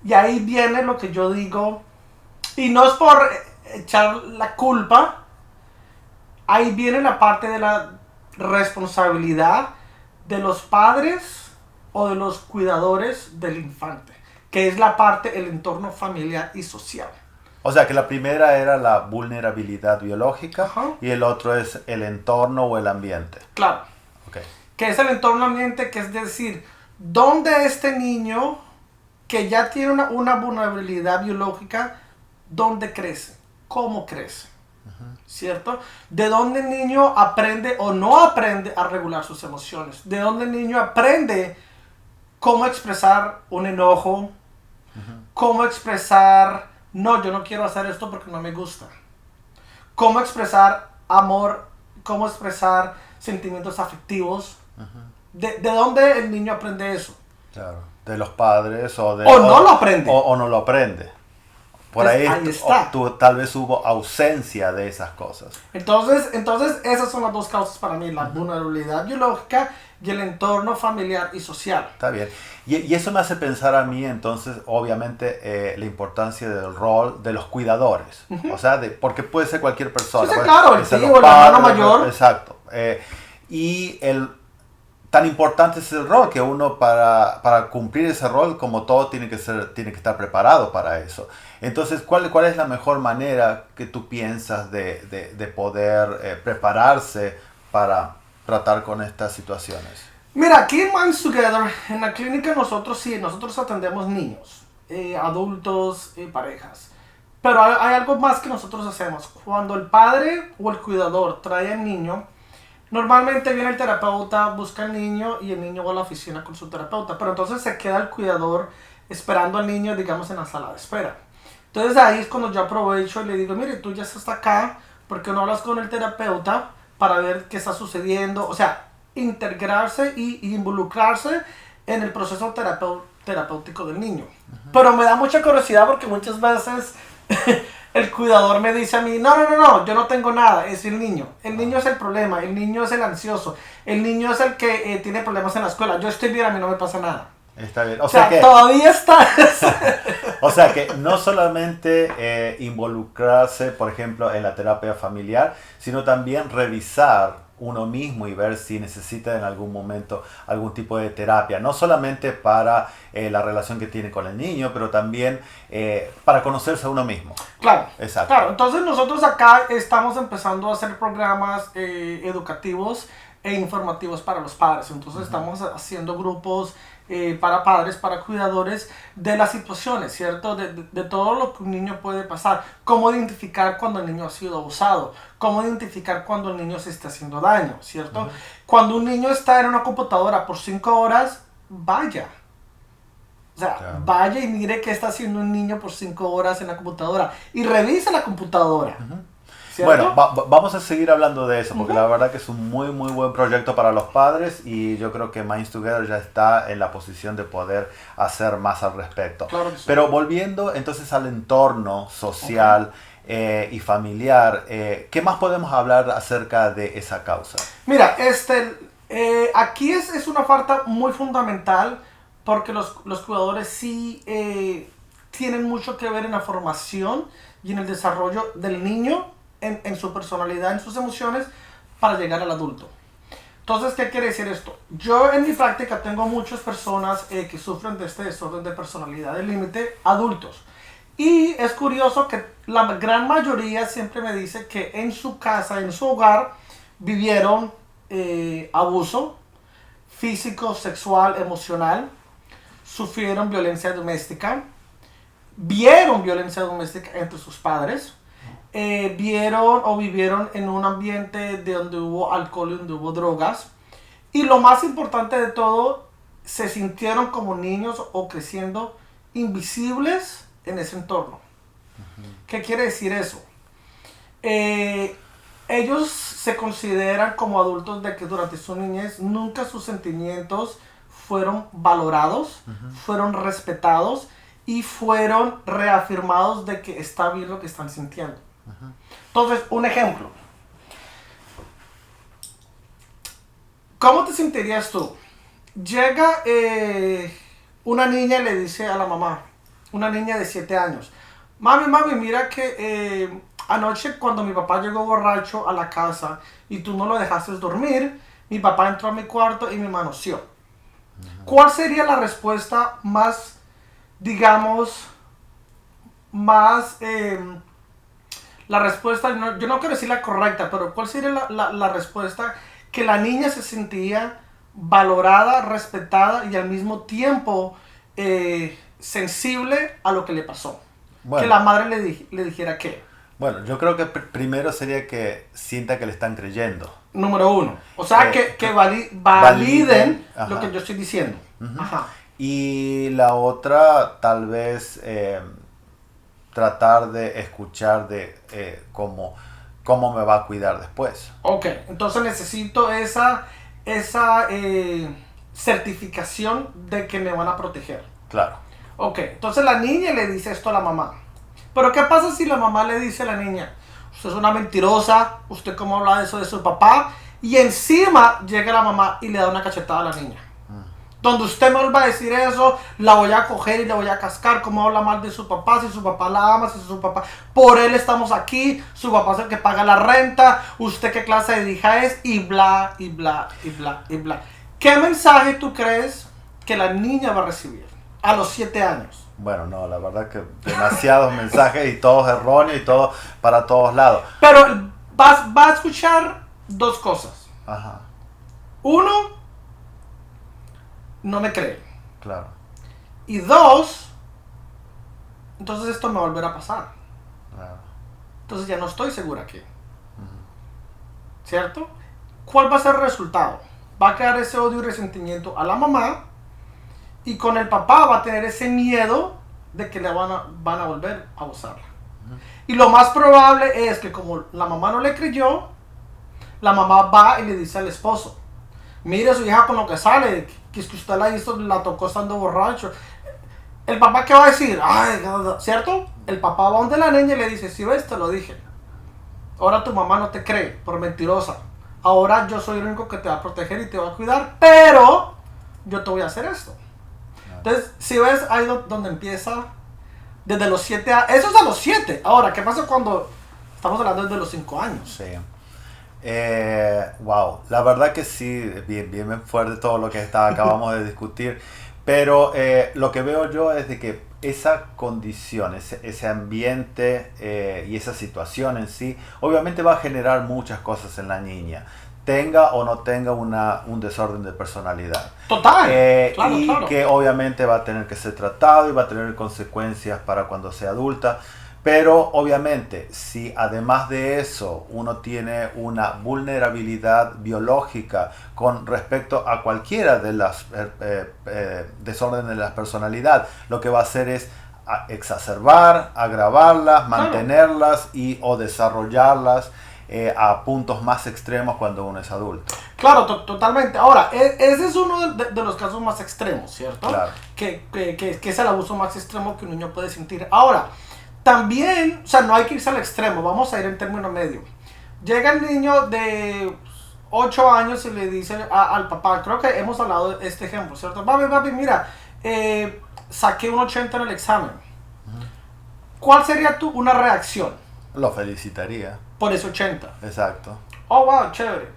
Y ahí viene lo que yo digo, y no es por echar la culpa, ahí viene la parte de la responsabilidad de los padres o de los cuidadores del infante, que es la parte, el entorno familiar y social. O sea que la primera era la vulnerabilidad biológica. Ajá. Y el otro es el entorno o el ambiente. Claro. Okay. Que es el entorno ambiente, que es decir, ¿dónde este niño que ya tiene una vulnerabilidad biológica, dónde crece? ¿Cómo crece? ¿Cierto? ¿De dónde el niño aprende o no aprende a regular sus emociones? ¿De dónde el niño aprende cómo expresar un enojo? ¿Cómo expresar, no, yo no quiero hacer esto porque no me gusta? ¿Cómo expresar amor? ¿Cómo expresar sentimientos afectivos. ¿De dónde el niño aprende eso? Claro, de los padres o no lo aprende. O no lo aprende. Por Pues ahí está. tal vez hubo ausencia de esas cosas. Entonces esas son las dos causas para mí, la vulnerabilidad biológica y el entorno familiar y social. Está bien. Y eso me hace pensar a mí, entonces, obviamente, la importancia del rol de los cuidadores. O sea, porque puede ser cualquier persona. Sí, claro, el tío, el hermano mayor. Exacto. Y tan importante es el rol que uno para cumplir ese rol, como todo, tiene que estar preparado para eso. Entonces, ¿cuál es la mejor manera que tú piensas de poder prepararse para tratar con estas situaciones? Mira, aquí en Minds Together, en la clínica nosotros atendemos niños, adultos y parejas. Pero hay algo más que nosotros hacemos. Cuando el padre o el cuidador trae al niño, normalmente viene el terapeuta, busca al niño y el niño va a la oficina con su terapeuta. Pero entonces se queda el cuidador esperando al niño, digamos, en la sala de espera. Entonces ahí es cuando yo aprovecho y le digo, mire, tú ya estás acá, ¿por qué no hablas con el terapeuta para ver qué está sucediendo? O sea, integrarse y involucrarse en el proceso terapéutico del niño. Pero me da mucha curiosidad porque muchas veces el cuidador me dice a mí, no, yo no tengo nada, es el niño. El niño es el problema, el niño es el ansioso, el niño es el que tiene problemas en la escuela. Yo estoy bien, a mí no me pasa nada. Está bien. O sea que todavía está. O sea que no solamente involucrarse, por ejemplo, en la terapia familiar, sino también revisar uno mismo y ver si necesita en algún momento algún tipo de terapia, no solamente para la relación que tiene con el niño, pero también para conocerse a uno mismo. Claro, exacto. Claro, entonces nosotros acá estamos empezando a hacer programas educativos e informativos para los padres, entonces estamos haciendo grupos para padres, para cuidadores de las situaciones, ¿cierto? De todo lo que un niño puede pasar, cómo identificar cuando el niño ha sido abusado, cómo identificar cuando el niño se está haciendo daño, ¿cierto? Cuando un niño está en una computadora por 5 horas, vaya. O sea, vaya y mire qué está haciendo un niño por 5 horas en la computadora y revise la computadora. Bueno, vamos a seguir hablando de eso, porque la verdad que es un muy buen proyecto para los padres y yo creo que Minds Together ya está en la posición de poder hacer más al respecto. Claro que sí. Pero volviendo entonces al entorno social y familiar, ¿qué más podemos hablar acerca de esa causa? Mira, aquí es una falta muy fundamental porque los cuidadores sí tienen mucho que ver en la formación y en el desarrollo del niño, en su personalidad, en sus emociones, para llegar al adulto. Entonces, ¿qué quiere decir esto? Yo en mi práctica tengo muchas personas que sufren de este desorden de personalidad del límite, adultos. Y es curioso que la gran mayoría siempre me dice que en su casa, en su hogar, vivieron abuso físico, sexual, emocional, sufrieron violencia doméstica, vieron violencia doméstica entre sus padres, vieron o vivieron en un ambiente de donde hubo alcohol y donde hubo drogas, y lo más importante de todo, se sintieron como niños o creciendo invisibles en ese entorno. ¿Qué quiere decir eso? Ellos se consideran como adultos de que durante su niñez nunca sus sentimientos fueron valorados, fueron respetados y fueron reafirmados de que está bien lo que están sintiendo. Entonces, un ejemplo. ¿Cómo te sentirías tú? Llega una niña y le dice a la mamá, una niña de 7 años, mami, mira que anoche cuando mi papá llegó borracho a la casa y tú no lo dejaste dormir, mi papá entró a mi cuarto y me manoseó. ¿Cuál sería la respuesta más, digamos, la respuesta, yo no quiero decir la correcta, pero cuál sería la respuesta que la niña se sentía valorada, respetada y al mismo tiempo sensible a lo que le pasó? Bueno, que la madre le dijera qué. Bueno, yo creo que primero sería que sienta que le están creyendo. Número 1. O sea, que validen lo que yo estoy diciendo. Ajá. Y la otra, tal vez tratar de escuchar como ¿cómo me va a cuidar después? Ok, entonces necesito esa certificación de que me van a proteger. Claro. Ok, entonces la niña le dice esto a la mamá. Pero ¿qué pasa si la mamá le dice a la niña, usted es una mentirosa, usted cómo habla de eso de su papá? Y encima llega la mamá y le da una cachetada a la niña. Donde usted me vuelva a decir eso, la voy a coger y la voy a cascar. Cómo habla mal de su papá, si su papá la ama, si su papá... Por él estamos aquí, su papá es el que paga la renta, usted qué clase de hija es, y bla, y bla, y bla, y bla. ¿Qué mensaje tú crees que la niña va a recibir a los 7 años? Bueno, no, la verdad que demasiados mensajes y todos erróneos y todos para todos lados. Pero va a escuchar dos cosas. Ajá, Uno, no me cree. claro. Y dos, entonces esto me volverá a pasar. Claro. Entonces ya no estoy segura aquí. ¿Cierto? ¿Cuál va a ser el resultado? Va a crear ese odio y resentimiento a la mamá, y con el papá va a tener ese miedo de que le van a volver a abusarla. Y lo más probable es que como la mamá no le creyó, la mamá va y le dice al esposo, mire su hija con lo que sale, que es que usted la tocó estando borracho. El papá, ¿qué va a decir? Ay, ¿cierto? El papá va donde la niña y le dice, si ves, te lo dije. Ahora tu mamá no te cree por mentirosa. Ahora yo soy el único que te va a proteger y te va a cuidar, pero yo te voy a hacer esto. Entonces, si ves, ahí donde empieza, desde los 7 años. Eso es a los 7. Ahora, ¿qué pasa cuando estamos hablando desde los 5 años? Sí. Wow, la verdad que sí, bien fuerte todo lo que acabamos de discutir, pero lo que veo yo es de que esa condición, ese ambiente y esa situación en sí, obviamente va a generar muchas cosas en la niña, tenga o no tenga un desorden de personalidad. Total, claro, y claro. que obviamente va a tener que ser tratado y va a tener consecuencias para cuando sea adulta. Pero obviamente, si además de eso uno tiene una vulnerabilidad biológica con respecto a cualquiera de las desórdenes de la personalidad, lo que va a hacer es exacerbar, agravarlas, mantenerlas o desarrollarlas a puntos más extremos cuando uno es adulto. Claro, totalmente. Ahora, ese es uno de los casos más extremos, ¿cierto? Claro. Que es el abuso más extremo que un niño puede sentir. Ahora, también, o sea, no hay que irse al extremo, vamos a ir en término medio. Llega el niño de 8 años y le dice al papá, creo que hemos hablado de este ejemplo, ¿cierto? Papi, mira, saqué un 80 en el examen. ¿Cuál sería una reacción? Lo felicitaría. Por ese 80. Exacto. Oh, wow, chévere.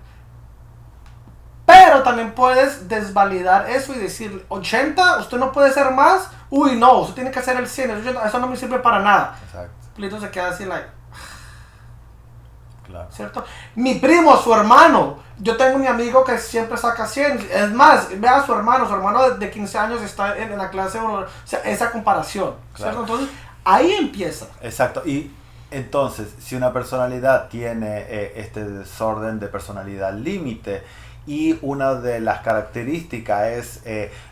Pero también puedes desvalidar eso y decir, 80, usted no puede ser más. Uy, no, usted tiene que hacer el 100, eso no me sirve para nada. Exacto. Plito se queda así, like, Claro. ¿cierto? Mi primo, su hermano. Yo tengo mi amigo que siempre saca 100. Es más, vea a su hermano de 15 años está en la clase 1. O sea, esa comparación, ¿cierto? Claro. Entonces, ahí empieza. Exacto. Y entonces, si una personalidad tiene este desorden de personalidad límite y una de las características es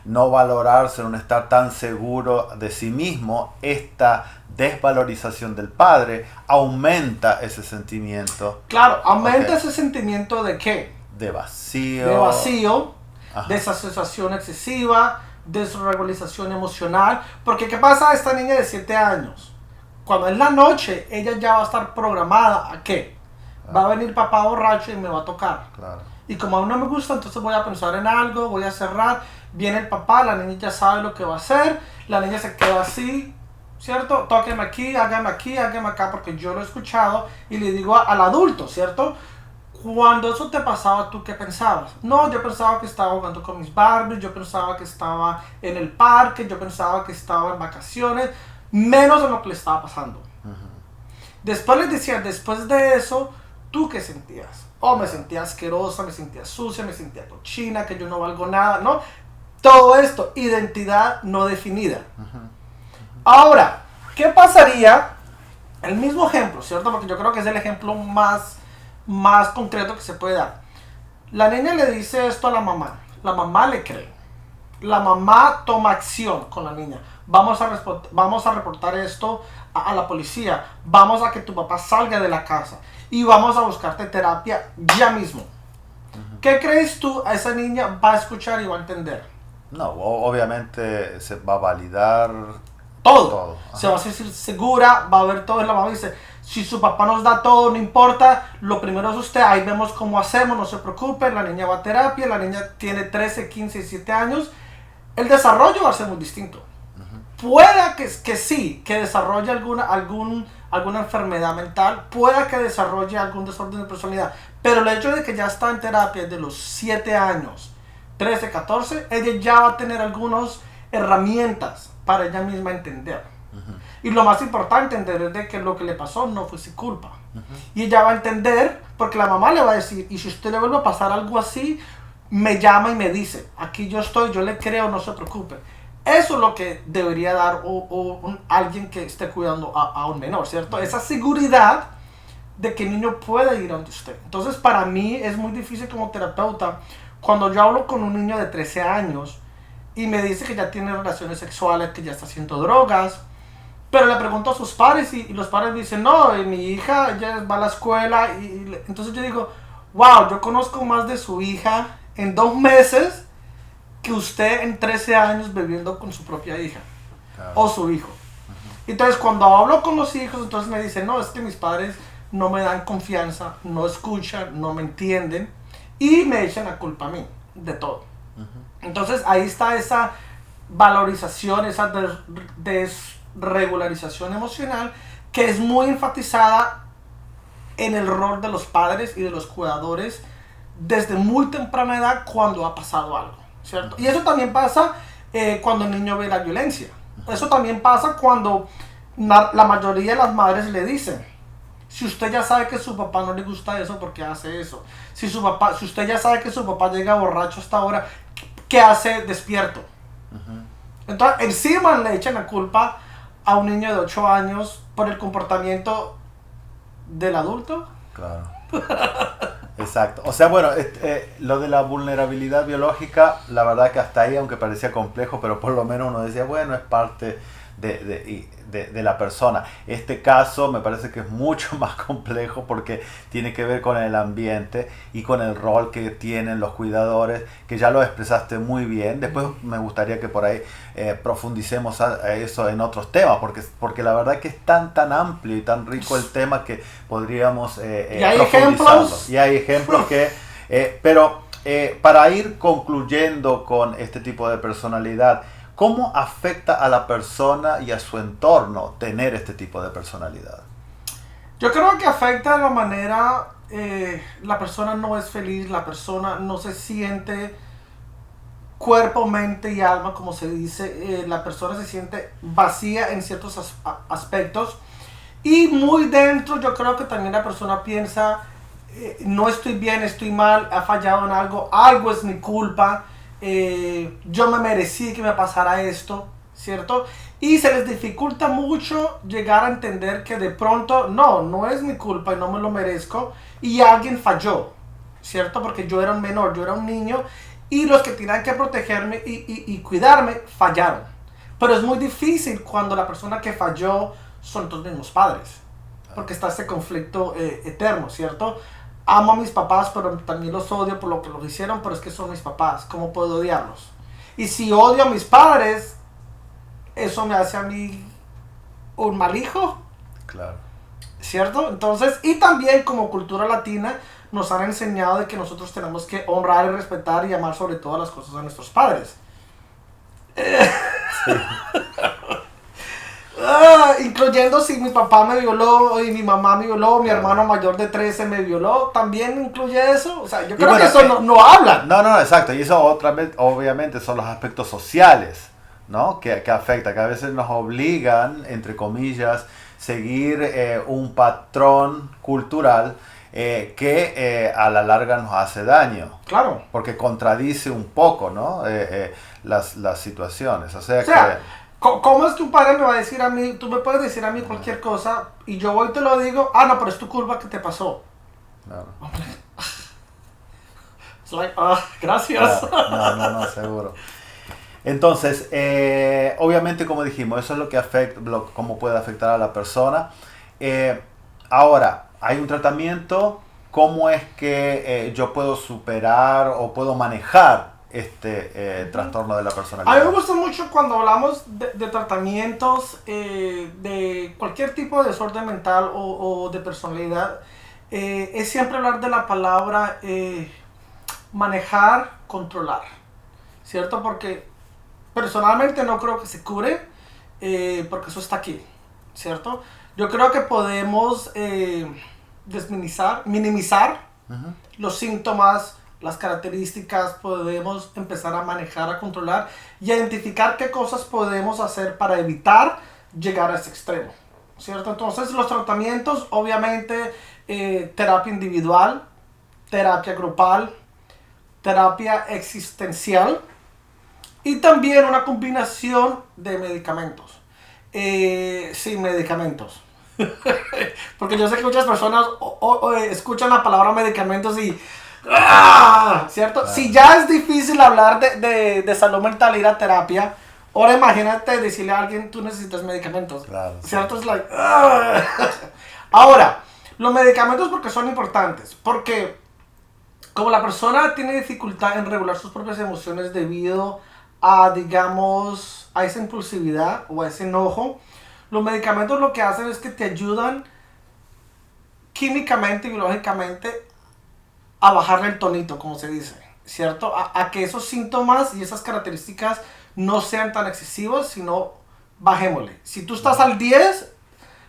no valorarse, no estar tan seguro de sí mismo, esta desvalorización del padre aumenta ese sentimiento. Claro, aumenta ese sentimiento de ¿qué? De vacío. De vacío, Ajá. desasociación excesiva, desregulación emocional. Porque ¿qué pasa a esta niña de 7 años? Cuando es la noche, ella ya va a estar programada ¿a qué? Va a venir papá borracho y me va a tocar. Claro. Y como a mí no me gusta, entonces voy a pensar en algo, voy a cerrar. Viene el papá, la niña ya sabe lo que va a hacer. La niña se queda así, ¿cierto? Tóqueme aquí, hágame acá, porque yo lo he escuchado. Y le digo al adulto, ¿cierto? Cuando eso te pasaba, ¿tú qué pensabas? No, yo pensaba que estaba jugando con mis Barbies, yo pensaba que estaba en el parque, yo pensaba que estaba en vacaciones, menos de lo que le estaba pasando. Después les decía, después de eso, ¿tú qué sentías? Oh, me sentía asquerosa, me sentía sucia, me sentía cochina, que yo no valgo nada, ¿no? Todo esto, identidad no definida. Ahora, ¿qué pasaría? El mismo ejemplo, ¿cierto? Porque yo creo que es el ejemplo más concreto que se puede dar. La niña le dice esto a la mamá le cree. la mamá toma acción con la niña. Vamos a reportar esto a la policía. Vamos a que tu papá salga de la casa. Y vamos a buscarte terapia ya mismo. ¿Qué crees tú a esa niña va a escuchar y va a entender? No, obviamente se va a validar todo. Se va a sentir segura, va a ver todo. Y la mamá dice, si su papá nos da todo, no importa, lo primero es usted, ahí vemos cómo hacemos, no se preocupe, la niña va a terapia, la niña tiene 13, 15, 17 años, el desarrollo va a ser muy distinto. Pueda que sí, que desarrolle alguna enfermedad mental, pueda que desarrolle algún desorden de personalidad, pero el hecho de que ya está en terapia desde los 7 años, 13, 14, ella ya va a tener algunas herramientas para ella misma entender. Y lo más importante, entender de que lo que le pasó no fue su culpa. Y ella va a entender, porque la mamá le va a decir, y si usted le vuelve a pasar algo así, me llama y me dice, aquí yo estoy, yo le creo, no se preocupe. Eso es lo que debería dar alguien que esté cuidando a un menor, ¿cierto? Esa seguridad de que el niño puede ir ante usted. Entonces, para mí es muy difícil como terapeuta, cuando yo hablo con un niño de 13 años y me dice que ya tiene relaciones sexuales, que ya está haciendo drogas, pero le pregunto a sus padres y los padres me dicen, no, mi hija ya va a la escuela. Entonces yo digo, wow, yo conozco más de su hija en 2 meses que usted en 13 años bebiendo con su propia hija, claro, o su hijo. Entonces cuando hablo con los hijos, entonces me dicen, no, es que mis padres no me dan confianza, no escuchan, no me entienden y me echan la culpa a mí de todo. Entonces ahí está esa valorización, esa desregularización emocional que es muy enfatizada en el rol de los padres y de los cuidadores desde muy temprana edad cuando ha pasado algo, ¿cierto? Y eso también pasa cuando el niño ve la violencia. Eso también pasa cuando la mayoría de las madres le dicen, si usted ya sabe que su papá no le gusta eso, ¿por qué hace eso? Si usted ya sabe que su papá llega borracho hasta ahora, ¿qué hace despierto? Entonces, encima le echan la culpa a un niño de 8 años por el comportamiento del adulto. Claro. Exacto. O sea, bueno, lo de la vulnerabilidad biológica, la verdad que hasta ahí, aunque parecía complejo, pero por lo menos uno decía, bueno, es parte de la persona. Este caso me parece que es mucho más complejo porque tiene que ver con el ambiente y con el rol que tienen los cuidadores, que ya lo expresaste muy bien. Después me gustaría que por ahí profundicemos a eso en otros temas, porque la verdad que es tan amplio y tan rico el tema que podríamos profundizarlo. Y hay ejemplos que... pero para ir concluyendo con este tipo de personalidad, ¿cómo afecta a la persona y a su entorno tener este tipo de personalidad? Yo creo que afecta de la manera, la persona no es feliz, la persona no se siente cuerpo, mente y alma, como se dice, la persona se siente vacía en ciertos aspectos y muy dentro yo creo que también la persona piensa, no estoy bien, estoy mal, ha fallado en algo es mi culpa. Yo me merecí que me pasara esto, ¿cierto? Y se les dificulta mucho llegar a entender que de pronto, no es mi culpa y no me lo merezco y alguien falló, ¿cierto? Porque yo era un menor, yo era un niño y los que tenían que protegerme y cuidarme fallaron. Pero es muy difícil cuando la persona que falló son tus mismos padres, porque está ese conflicto eterno, ¿cierto? Amo a mis papás, pero también los odio por lo que los hicieron, pero es que son mis papás. ¿Cómo puedo odiarlos? Y si odio a mis padres, eso me hace a mí un mal hijo. Claro. ¿Cierto? Entonces, y también como cultura latina, nos han enseñado de que nosotros tenemos que honrar y respetar y amar sobre todas las cosas a nuestros padres. Sí. Incluyendo si mi papá me violó y mi mamá me violó, mi hermano mayor de 13 me violó, también incluye eso. O sea, yo creo que eso no habla. No, exacto. Y eso obviamente son los aspectos sociales, ¿no? Que afecta, que a veces nos obligan, entre comillas, seguir un patrón cultural que a la larga nos hace daño. Claro. Porque contradice un poco, ¿no? Las situaciones. O sea que... ¿Cómo es que un padre me va a decir a mí, tú me puedes decir a mí cualquier cosa y yo voy y te lo digo, no, pero es tu culpa que te pasó? Claro. It's like, gracias. Claro. No, seguro. Entonces, obviamente, como dijimos, eso es lo que afecta, cómo puede afectar a la persona. Ahora, hay un tratamiento. ¿Cómo es que yo puedo superar o puedo manejar este trastorno de la personalidad? A mí me gusta mucho cuando hablamos de tratamientos de cualquier tipo de desorden mental o de personalidad. Es siempre hablar de la palabra manejar, controlar, ¿cierto? Porque personalmente no creo que se cure, porque eso está aquí, ¿cierto? Yo creo que podemos minimizar Ujú. los síntomas, las características, podemos empezar a manejar, a controlar y a identificar qué cosas podemos hacer para evitar llegar a ese extremo, ¿cierto? Entonces los tratamientos, obviamente, terapia individual, terapia grupal, terapia existencial y también una combinación de medicamentos. Sí, medicamentos. Porque yo sé que muchas personas escuchan la palabra medicamentos y... ¡ah! ¿Cierto? Claro. Si ya es difícil hablar de salud mental, ir a terapia, ahora imagínate decirle a alguien, tú necesitas medicamentos. Claro, sí. ¿Cierto? Es like... ¡ah! Ahora, los medicamentos porque son importantes. Porque como la persona tiene dificultad en regular sus propias emociones debido a, digamos, a esa impulsividad o a ese enojo, los medicamentos lo que hacen es que te ayudan químicamente y biológicamente a bajarle el tonito, como se dice, ¿cierto? A que esos síntomas y esas características no sean tan excesivos, sino bajémosle. Si tú estás al 10,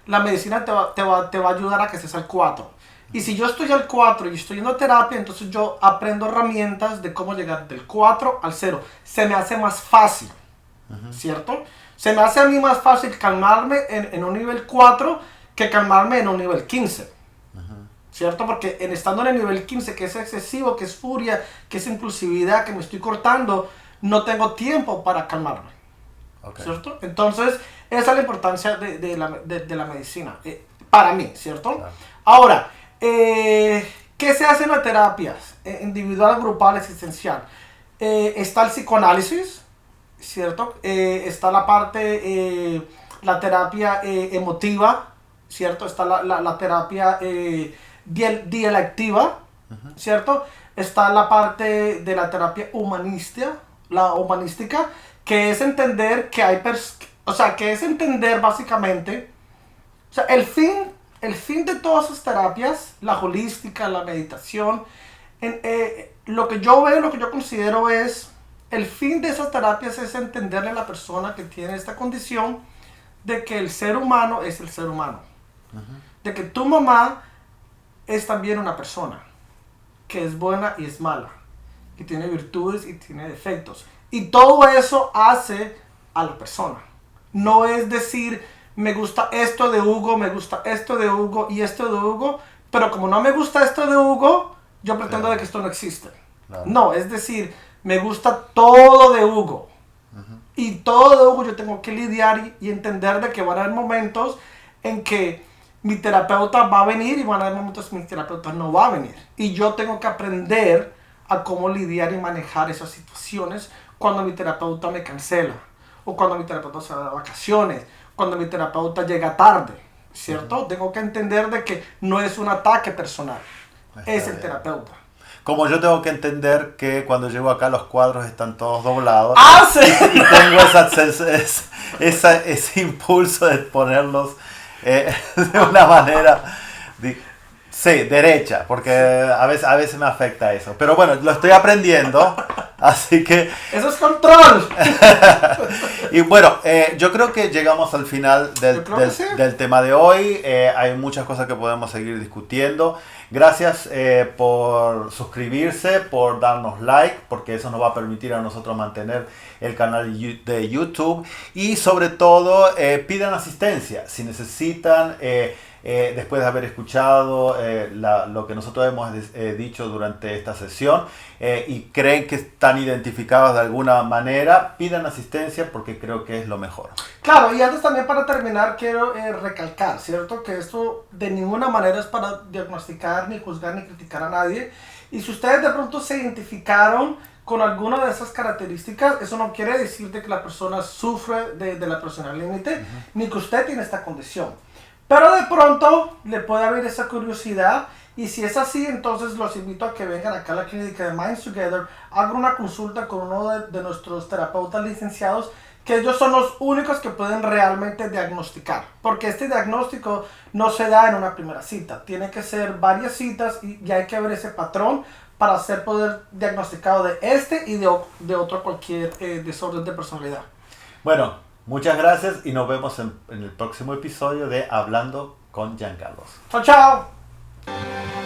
la medicina te va a ayudar a que estés al 4. Y si yo estoy al 4 y estoy yendo a terapia, entonces yo aprendo herramientas de cómo llegar del 4 al 0. Se me hace más fácil, ¿cierto? Se me hace a mí más fácil calmarme en un nivel 4 que calmarme en un nivel 15. ¿Cierto? Porque estando en el nivel 15, que es excesivo, que es furia, que es impulsividad, que me estoy cortando, no tengo tiempo para calmarme. Okay. ¿Cierto? Entonces, esa es la importancia de la medicina. Para mí, ¿cierto? Claro. Ahora, ¿qué se hace en las terapias? Individual, grupal, existencial. Está el psicoanálisis, ¿cierto? Está la parte, la terapia emotiva, ¿cierto? Está la terapia dialectiva, ¿cierto? Está la parte de la terapia humanística, que es entender que hay, o sea, que es entender básicamente, o sea, el fin de todas esas terapias, la holística, la meditación, lo que yo veo, lo que yo considero es, el fin de esas terapias es entenderle a la persona que tiene esta condición de que el ser humano es el ser humano. De que tu mamá es también una persona, que es buena y es mala, que tiene virtudes y tiene defectos. Y todo eso hace a la persona. No es decir, me gusta esto de Hugo, me gusta esto de Hugo y esto de Hugo, pero como no me gusta esto de Hugo, yo pretendo de que esto no existe. Claro. No, es decir, me gusta todo de Hugo. Y todo de Hugo yo tengo que lidiar y entender de que van a haber momentos en que mi terapeuta va a venir y van a haber momentos en que mi terapeuta no va a venir. Y yo tengo que aprender a cómo lidiar y manejar esas situaciones cuando mi terapeuta me cancela, o cuando mi terapeuta se va de vacaciones, cuando mi terapeuta llega tarde, ¿cierto? Tengo que entender de que no es un ataque personal, es el terapeuta. Como yo tengo que entender que cuando llego acá los cuadros están todos doblados. ¡Ah, sí! Y tengo ese impulso de ponerlos de una manera, sí, derecha, porque a veces me afecta eso. Pero bueno, lo estoy aprendiendo, así que... ¡Eso es control! Y bueno, yo creo que llegamos al final del tema de hoy. Hay muchas cosas que podemos seguir discutiendo. Gracias por suscribirse, por darnos like, porque eso nos va a permitir a nosotros mantener el canal de YouTube. Y sobre todo, pidan asistencia. Si necesitan, después de haber escuchado lo que nosotros hemos dicho durante esta sesión, y creen que están identificados de alguna manera, pidan asistencia porque creo que es lo mejor. Claro, y antes también para terminar quiero recalcar, ¿cierto? Que esto de ninguna manera es para diagnosticar, ni juzgar, ni criticar a nadie. Y si ustedes de pronto se identificaron con alguna de esas características, eso no quiere decir de que la persona sufre de la personal límite, ni que usted tiene esta condición. Pero de pronto le puede haber esa curiosidad, y si es así, entonces los invito a que vengan acá a la clínica de Minds Together, hagan una consulta con uno de nuestros terapeutas licenciados, que ellos son los únicos que pueden realmente diagnosticar, porque este diagnóstico no se da en una primera cita, tiene que ser varias citas y hay que ver ese patrón para ser poder diagnosticado de este y de otro cualquier desorden de personalidad. Bueno, muchas gracias y nos vemos en el próximo episodio de Hablando con Giancarlos. Chao, chao.